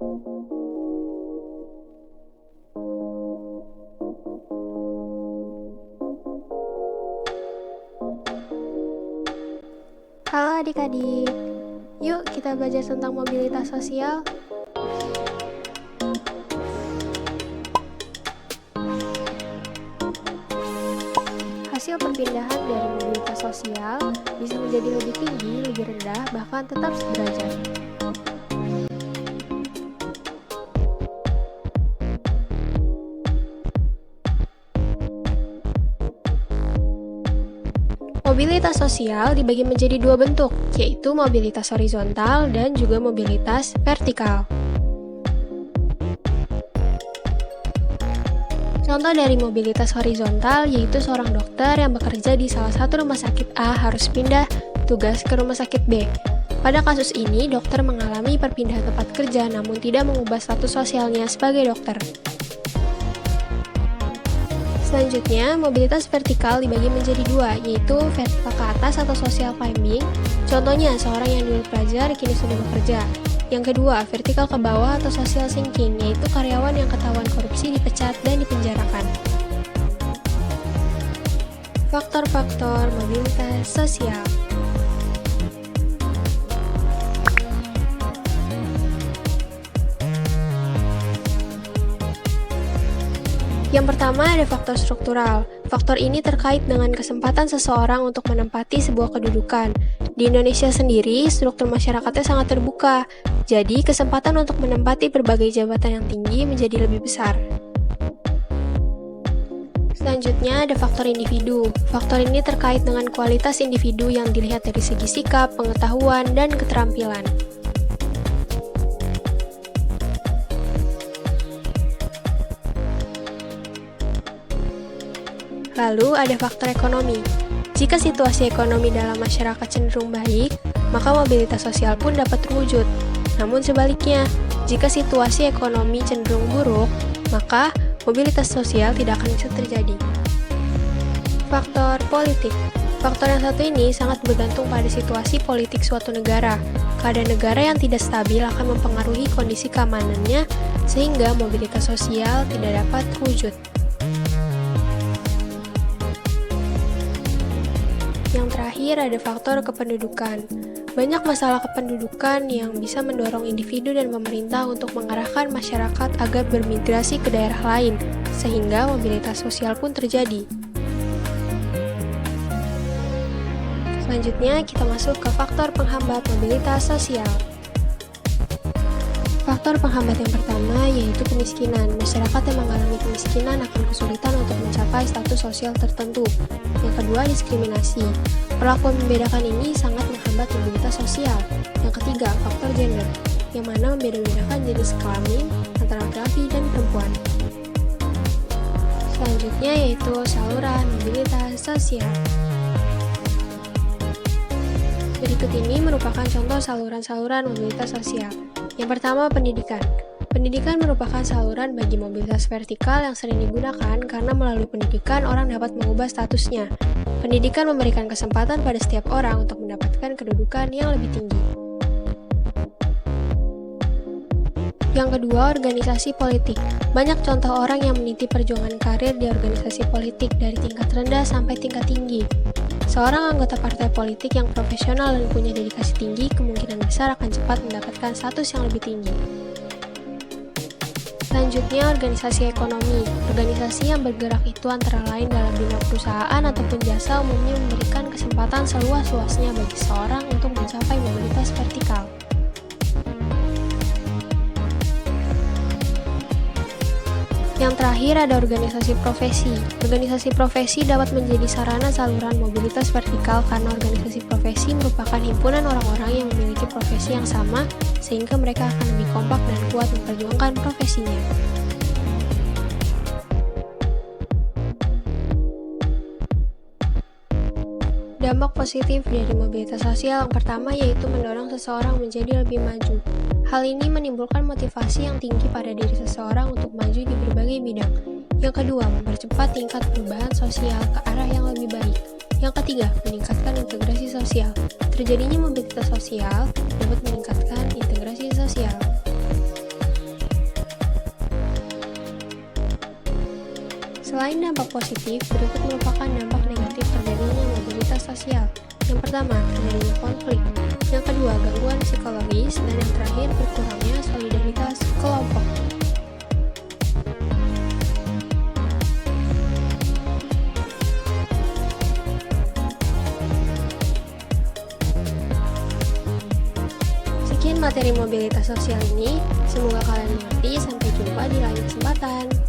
Halo adik-adik, yuk kita belajar tentang mobilitas sosial. Hasil perpindahan dari mobilitas sosial bisa menjadi lebih tinggi, lebih rendah, bahkan tetap sederajat. Mobilitas sosial dibagi menjadi dua bentuk, yaitu mobilitas horizontal dan juga mobilitas vertikal. Contoh dari mobilitas horizontal yaitu seorang dokter yang bekerja di salah satu rumah sakit A harus pindah tugas ke rumah sakit B. Pada kasus ini, dokter mengalami perpindahan tempat kerja namun tidak mengubah status sosialnya sebagai dokter. Selanjutnya, mobilitas vertikal dibagi menjadi dua, yaitu vertikal ke atas atau social climbing. Contohnya, seorang yang dulu pelajar kini sudah bekerja. Yang kedua, vertikal ke bawah atau social sinking, yaitu karyawan yang ketahuan korupsi dipecat dan dipenjarakan. Faktor-faktor mobilitas sosial. Yang pertama ada faktor struktural. Faktor ini terkait dengan kesempatan seseorang untuk menempati sebuah kedudukan. Di Indonesia sendiri, struktur masyarakatnya sangat terbuka, jadi kesempatan untuk menempati berbagai jabatan yang tinggi menjadi lebih besar. Selanjutnya ada faktor individu. Faktor ini terkait dengan kualitas individu yang dilihat dari segi sikap, pengetahuan, dan keterampilan. Lalu ada faktor ekonomi. Jika situasi ekonomi dalam masyarakat cenderung baik, maka mobilitas sosial pun dapat terwujud. Namun sebaliknya, jika situasi ekonomi cenderung buruk, maka mobilitas sosial tidak akan bisa terjadi. Faktor politik. Faktor yang satu ini sangat bergantung pada situasi politik suatu negara. Keadaan negara yang tidak stabil akan mempengaruhi kondisi keamanannya, sehingga mobilitas sosial tidak dapat terwujud. Yang terakhir ada faktor kependudukan. Banyak masalah kependudukan yang bisa mendorong individu dan pemerintah untuk mengarahkan masyarakat agar bermigrasi ke daerah lain, sehingga mobilitas sosial pun terjadi. Selanjutnya kita masuk ke faktor penghambat mobilitas sosial. Faktor penghambat yang pertama yaitu kemiskinan. Masyarakat yang mengalami kemiskinan akan kesulitan untuk mencapai status sosial tertentu. Yang kedua, diskriminasi. Perlakuan membedakan ini sangat menghambat mobilitas sosial. Yang ketiga, faktor gender, yang mana membeda-bedakan jenis kelamin antara laki-laki dan perempuan. Selanjutnya yaitu saluran mobilitas sosial. Berikut ini merupakan contoh saluran-saluran mobilitas sosial. Yang pertama, pendidikan. Pendidikan merupakan saluran bagi mobilitas vertikal yang sering digunakan karena melalui pendidikan orang dapat mengubah statusnya. Pendidikan memberikan kesempatan pada setiap orang untuk mendapatkan kedudukan yang lebih tinggi. Yang kedua, organisasi politik. Banyak contoh orang yang meniti perjuangan karir di organisasi politik dari tingkat rendah sampai tingkat tinggi. Seorang anggota partai politik yang profesional dan punya dedikasi tinggi kemungkinan besar akan cepat mendapatkan status yang lebih tinggi. Selanjutnya, organisasi ekonomi. Organisasi yang bergerak itu antara lain dalam bidang perusahaan ataupun jasa umumnya memberikan kesempatan seluas-luasnya bagi seseorang untuk mencapai mobilitas vertikal. Yang terakhir ada organisasi profesi. Organisasi profesi dapat menjadi sarana saluran mobilitas vertikal karena organisasi profesi merupakan himpunan orang-orang yang memiliki profesi yang sama sehingga mereka akan lebih kompak dan kuat memperjuangkan profesinya. Dampak positif dari mobilitas sosial yang pertama yaitu mendorong seseorang menjadi lebih maju. Hal ini menimbulkan motivasi yang tinggi pada diri seseorang untuk maju di berbagai bidang. Yang kedua, mempercepat tingkat perubahan sosial ke arah yang lebih baik. Yang ketiga, meningkatkan integrasi sosial. Terjadinya mobilitas sosial dapat meningkatkan integrasi sosial. Selain dampak positif, berikut merupakan dampak negatif terjadinya mobilitas sosial. Yang pertama, terjadinya konflik. Yang kedua, gangguan psikologis. Dan yang terakhir, berkurangnya solidaritas kelompok. Sekian materi mobilitas sosial ini, semoga kalian mengerti. Sampai jumpa di lain kesempatan.